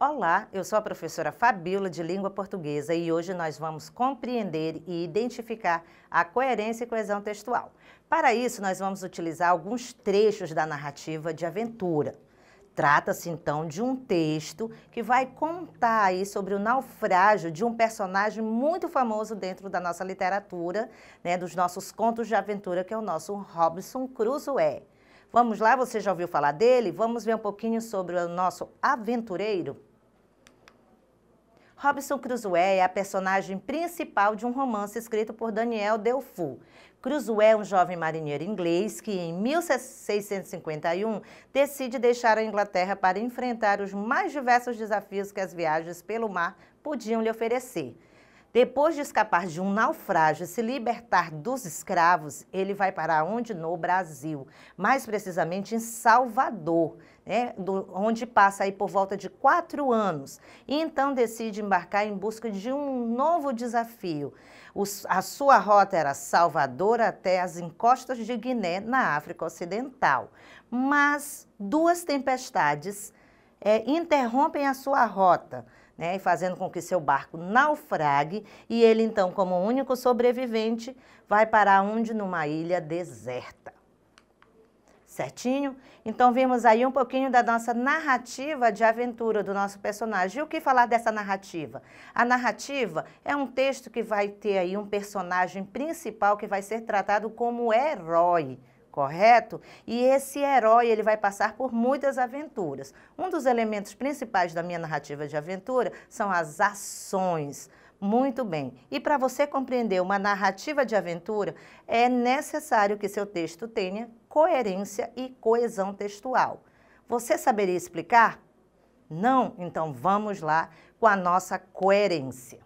Olá, eu sou a professora Fabíola de Língua Portuguesa e hoje nós vamos compreender e identificar a coerência e coesão textual. Para isso, nós vamos utilizar alguns trechos da narrativa de aventura. Trata-se então de um texto que vai contar aí sobre o naufrágio de um personagem muito famoso dentro da nossa literatura, dos nossos contos de aventura, que é o nosso Robinson Crusoe. Vamos lá, você já ouviu falar dele? Vamos ver um pouquinho sobre o nosso aventureiro? Robinson Crusoe é a personagem principal de um romance escrito por Daniel Defoe. Crusoe é um jovem marinheiro inglês que, em 1651, decide deixar a Inglaterra para enfrentar os mais diversos desafios que as viagens pelo mar podiam lhe oferecer. Depois de escapar de um naufrágio e se libertar dos escravos, ele vai para onde? No Brasil, mais precisamente em Salvador, onde passa aí por volta de 4 anos. E então decide embarcar em busca de um novo desafio. A sua rota era Salvador até as encostas de Guiné, na África Ocidental. Mas 2 tempestades interrompem a sua rota, fazendo com que seu barco naufrague, e ele então, como único sobrevivente, vai para onde? Numa ilha deserta. Certinho? Então vimos aí um pouquinho da nossa narrativa de aventura do nosso personagem. E o que falar dessa narrativa? A narrativa é um texto que vai ter aí um personagem principal que vai ser tratado como herói. Correto? E esse herói, ele vai passar por muitas aventuras. Um dos elementos principais da minha narrativa de aventura são as ações. Muito bem. E para você compreender uma narrativa de aventura, é necessário que seu texto tenha coerência e coesão textual. Você saberia explicar? Não? Então vamos lá com a nossa coerência.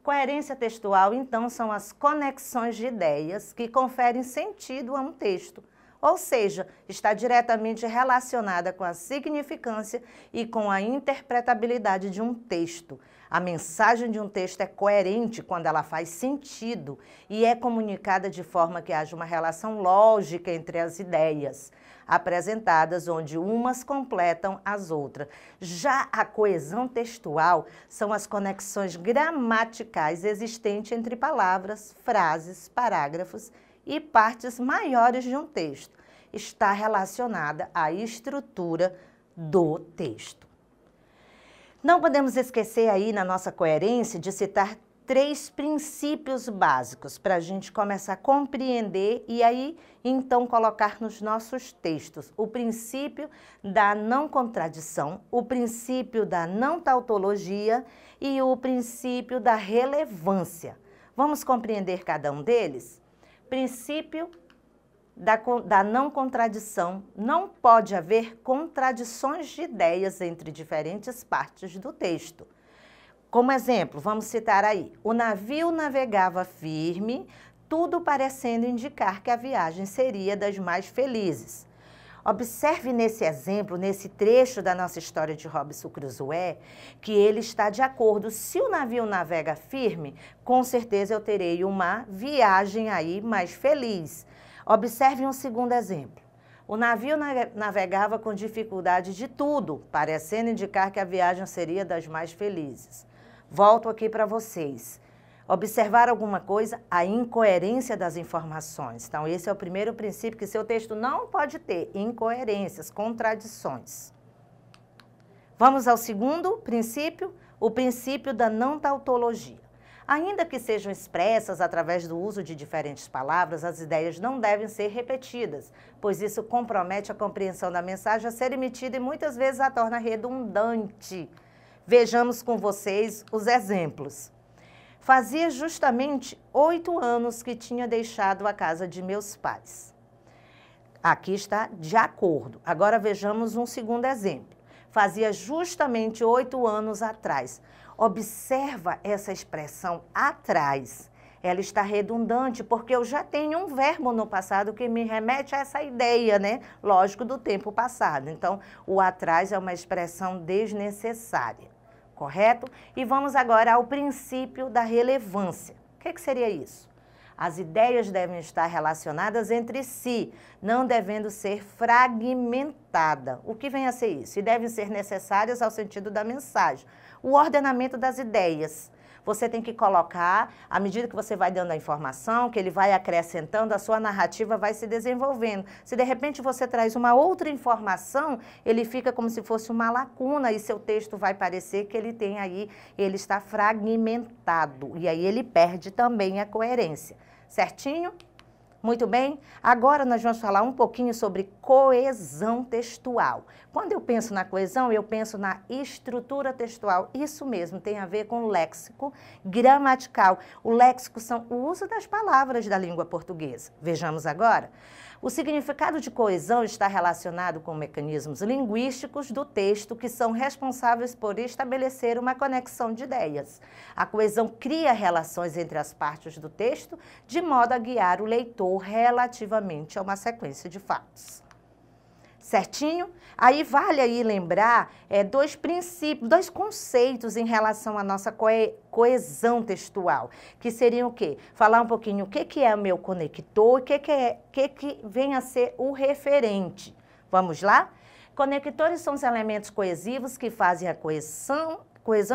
Coerência textual, então, são as conexões de ideias que conferem sentido a um texto, ou seja, está diretamente relacionada com a significância e com a interpretabilidade de um texto. A mensagem de um texto é coerente quando ela faz sentido e é comunicada de forma que haja uma relação lógica entre as ideias apresentadas, onde umas completam as outras. Já a coesão textual são as conexões gramaticais existentes entre palavras, frases, parágrafos e partes maiores de um texto. Está relacionada à estrutura do texto. Não podemos esquecer aí na nossa coerência de citar 3 princípios básicos para a gente começar a compreender e aí então colocar nos nossos textos o princípio da não contradição, o princípio da não tautologia e o princípio da relevância. Vamos compreender cada um deles? Princípio da não contradição. Não pode haver contradições de ideias entre diferentes partes do texto. Como exemplo, vamos citar aí, o navio navegava firme, tudo parecendo indicar que a viagem seria das mais felizes. Observe nesse exemplo, nesse trecho da nossa história de Robinson Crusoe, que ele está de acordo. Se o navio navega firme, com certeza eu terei uma viagem aí mais feliz. Observe um segundo exemplo. O navio navegava com dificuldade de tudo, parecendo indicar que a viagem seria das mais felizes. Volto aqui para vocês. Observar alguma coisa? A incoerência das informações. Então, esse é o primeiro princípio que seu texto não pode ter, incoerências, contradições. Vamos ao segundo princípio, o princípio da não tautologia. Ainda que sejam expressas através do uso de diferentes palavras, as ideias não devem ser repetidas, pois isso compromete a compreensão da mensagem a ser emitida e muitas vezes a torna redundante. Vejamos com vocês os exemplos. Fazia justamente 8 anos que tinha deixado a casa de meus pais. Aqui está de acordo. Agora vejamos um segundo exemplo. Fazia justamente 8 anos atrás. Observa essa expressão atrás. Ela está redundante porque eu já tenho um verbo no passado que me remete a essa ideia, lógico, do tempo passado. Então, o atrás é uma expressão desnecessária. Correto? E vamos agora ao princípio da relevância. O que seria isso? As ideias devem estar relacionadas entre si, não devendo ser fragmentadas. O que vem a ser isso? E devem ser necessárias ao sentido da mensagem. O ordenamento das ideias. Você tem que colocar, à medida que você vai dando a informação, que ele vai acrescentando, a sua narrativa vai se desenvolvendo. Se de repente você traz uma outra informação, ele fica como se fosse uma lacuna e seu texto vai parecer que ele tem aí, ele está fragmentado. E aí ele perde também a coerência. Certinho? Muito bem? Agora nós vamos falar um pouquinho sobre coesão textual. Quando eu penso na coesão, eu penso na estrutura textual. Isso mesmo, tem a ver com o léxico gramatical. O léxico são o uso das palavras da língua portuguesa. Vejamos agora. O significado de coesão está relacionado com mecanismos linguísticos do texto que são responsáveis por estabelecer uma conexão de ideias. A coesão cria relações entre as partes do texto de modo a guiar o leitor relativamente a uma sequência de fatos. Certinho? Aí vale aí lembrar dois princípios, dois conceitos em relação à nossa coesão textual, que seriam o quê? Falar um pouquinho o que é o meu conector e o que vem a ser o referente. Vamos lá? Conectores são os elementos coesivos que fazem a coesão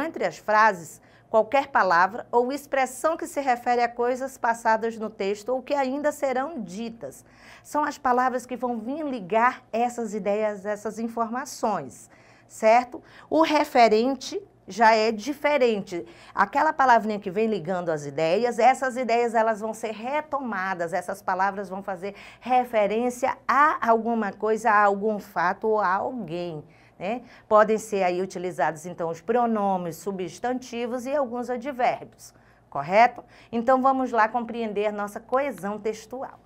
entre as frases, qualquer palavra ou expressão que se refere a coisas passadas no texto ou que ainda serão ditas. São as palavras que vão vir ligar essas ideias, essas informações, certo? O referente já é diferente. Aquela palavrinha que vem ligando as ideias, essas ideias elas vão ser retomadas, essas palavras vão fazer referência a alguma coisa, a algum fato ou a alguém. Né? Podem ser aí utilizados, então, os pronomes substantivos e alguns advérbios, correto? Então, vamos lá compreender nossa coesão textual.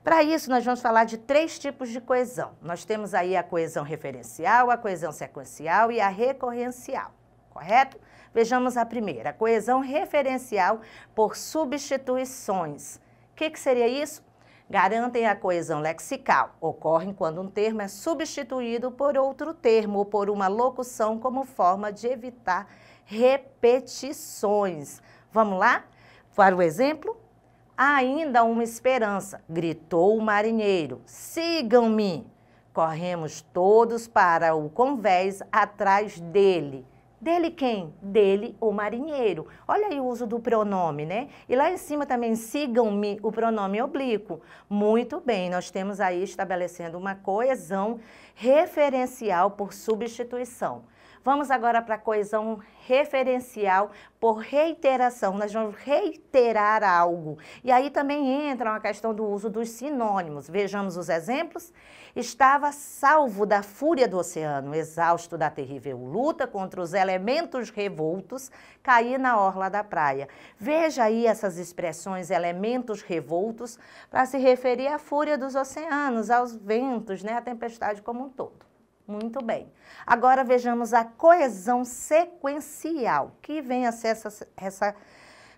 Para isso, nós vamos falar de 3 tipos de coesão. Nós temos aí a coesão referencial, a coesão sequencial e a recorrencial, correto? Vejamos a primeira, a coesão referencial por substituições. O que seria isso? Garantem a coesão lexical. Ocorrem quando um termo é substituído por outro termo ou por uma locução como forma de evitar repetições. Vamos lá? Para o exemplo? Há ainda uma esperança, gritou o marinheiro. Sigam-me. Corremos todos para o convés atrás dele. Dele quem? Dele, o marinheiro. Olha aí o uso do pronome, né? E lá em cima também, sigam-me, o pronome oblíquo. Muito bem, nós temos aí estabelecendo uma coesão referencial por substituição. Vamos agora para a coesão referencial por reiteração. Nós vamos reiterar algo. E aí também entra uma questão do uso dos sinônimos. Vejamos os exemplos. Estava salvo da fúria do oceano, exausto da terrível luta contra os elementos revoltos, caí na orla da praia. Veja aí essas expressões, elementos revoltos, para se referir à fúria dos oceanos, aos ventos, né, à tempestade como um todo. Muito bem. Agora vejamos a coesão sequencial, que vem a ser essa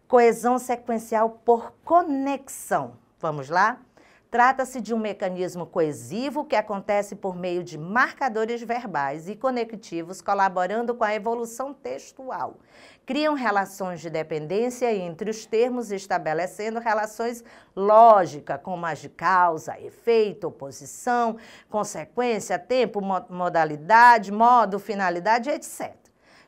coesão sequencial por conexão. Vamos lá? Trata-se de um mecanismo coesivo que acontece por meio de marcadores verbais e conectivos colaborando com a evolução textual. Criam relações de dependência entre os termos, estabelecendo relações lógicas, como as de causa, efeito, oposição, consequência, tempo, modalidade, modo, finalidade, etc.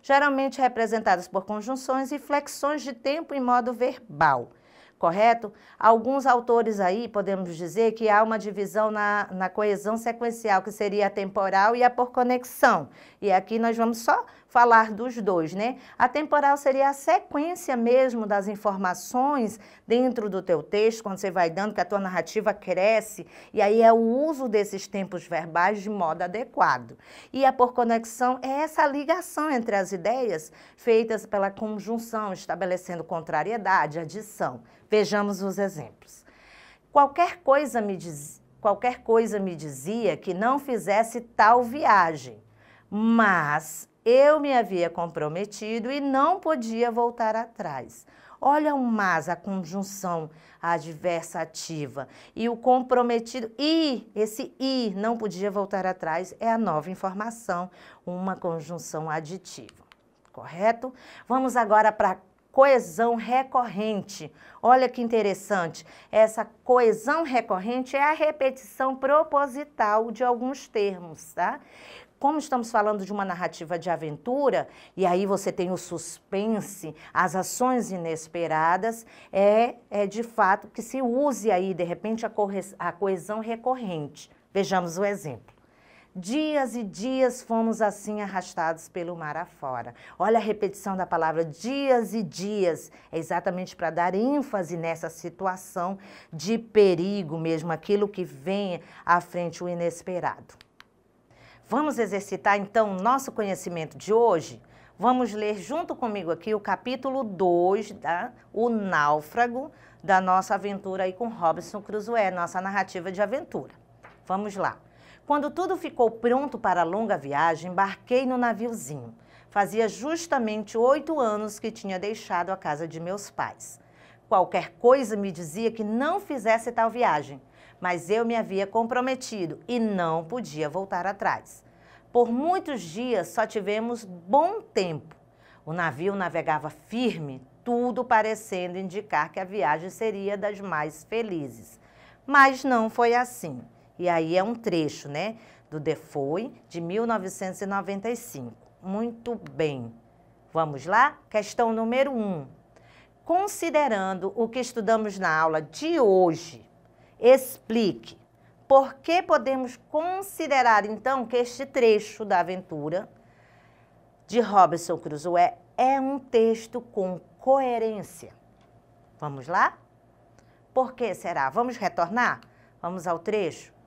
Geralmente representadas por conjunções e flexões de tempo em modo verbal. Correto? Alguns autores aí podemos dizer que há uma divisão na coesão sequencial, que seria a temporal e a por conexão. E aqui nós vamos só falar dos dois, né? A temporal seria a sequência mesmo das informações dentro do teu texto, quando você vai dando, que a tua narrativa cresce, e aí é o uso desses tempos verbais de modo adequado. E a por conexão é essa ligação entre as ideias feitas pela conjunção, estabelecendo contrariedade, adição. Vejamos os exemplos. Qualquer coisa me dizia que não fizesse tal viagem, mas eu me havia comprometido e não podia voltar atrás. Olha o mas, a conjunção adversativa. E o comprometido, esse não podia voltar atrás, é a nova informação, uma conjunção aditiva. Correto? Vamos agora para coesão recorrente. Olha que interessante, essa coesão recorrente é a repetição proposital de alguns termos, tá? Como estamos falando de uma narrativa de aventura, e aí você tem o suspense, as ações inesperadas, é de fato que se use aí, de repente, a coesão recorrente. Vejamos o exemplo. Dias e dias fomos assim arrastados pelo mar afora. Olha a repetição da palavra dias e dias. É exatamente para dar ênfase nessa situação de perigo mesmo, aquilo que vem à frente, o inesperado. Vamos exercitar então o nosso conhecimento de hoje? Vamos ler junto comigo aqui o capítulo 2, O Náufrago, da nossa aventura aí com Robinson Crusoe, nossa narrativa de aventura. Vamos lá. Quando tudo ficou pronto para a longa viagem, embarquei no naviozinho. Fazia justamente 8 anos que tinha deixado a casa de meus pais. Qualquer coisa me dizia que não fizesse tal viagem, mas eu me havia comprometido e não podia voltar atrás. Por muitos dias só tivemos bom tempo. O navio navegava firme, tudo parecendo indicar que a viagem seria das mais felizes. Mas não foi assim. E aí é um trecho, né, do Defoe, de 1995. Muito bem. Vamos lá? Questão número 1. Considerando o que estudamos na aula de hoje, explique por que podemos considerar, então, que este trecho da aventura de Robinson Crusoe é um texto com coerência. Vamos lá? Por que será? Vamos retornar? Vamos ao trecho?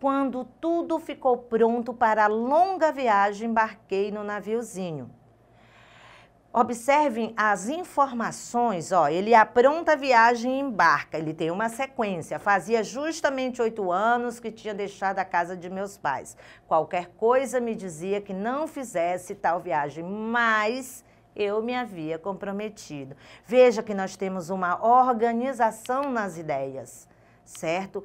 Quando tudo ficou pronto para a longa viagem, embarquei no naviozinho. Observem as informações, ó, ele apronta a viagem e embarca, ele tem uma sequência. Fazia justamente 8 anos que tinha deixado a casa de meus pais. Qualquer coisa me dizia que não fizesse tal viagem, mas eu me havia comprometido. Veja que nós temos uma organização nas ideias. Certo?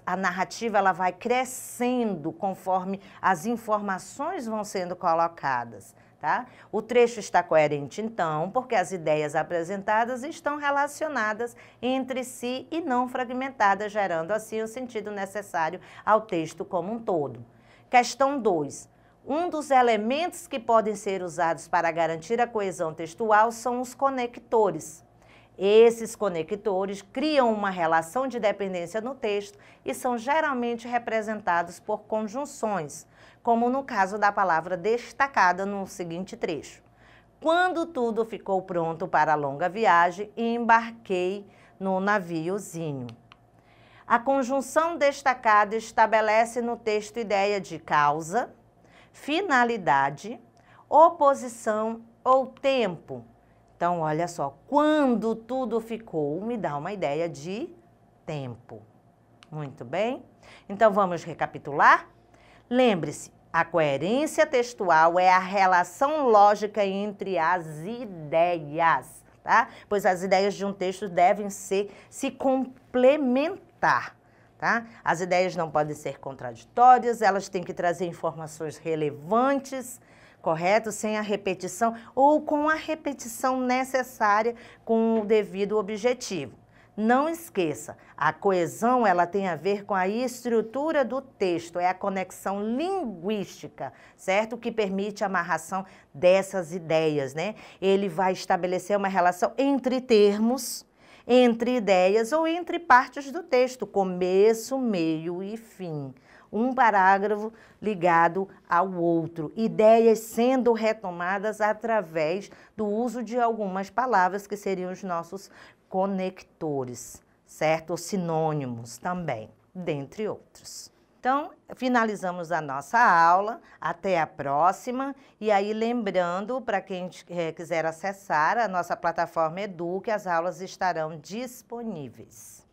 A narrativa ela vai crescendo conforme as informações vão sendo colocadas, tá? O trecho está coerente, então, porque as ideias apresentadas estão relacionadas entre si e não fragmentadas, gerando assim o sentido necessário ao texto como um todo. Questão 2. Um dos elementos que podem ser usados para garantir a coesão textual são os conectores. Esses conectores criam uma relação de dependência no texto e são geralmente representados por conjunções, como no caso da palavra destacada no seguinte trecho. Quando tudo ficou pronto para a longa viagem, embarquei no naviozinho. A conjunção destacada estabelece no texto ideia de causa, finalidade, oposição ou tempo. Então, olha só, quando tudo ficou, me dá uma ideia de tempo. Muito bem? Então, vamos recapitular? Lembre-se, a coerência textual é a relação lógica entre as ideias, tá? Pois as ideias de um texto devem se complementar, tá? As ideias não podem ser contraditórias, elas têm que trazer informações relevantes, correto? Sem a repetição ou com a repetição necessária com o devido objetivo. Não esqueça, a coesão ela tem a ver com a estrutura do texto, é a conexão linguística, certo? Que permite a amarração dessas ideias, né? Ele vai estabelecer uma relação entre termos, entre ideias ou entre partes do texto, começo, meio e fim. Um parágrafo ligado ao outro, ideias sendo retomadas através do uso de algumas palavras que seriam os nossos conectores, certo? Sinônimos também, dentre outros. Então, finalizamos a nossa aula, até a próxima, e aí lembrando, para quem quiser acessar a nossa plataforma Edu, que as aulas estarão disponíveis.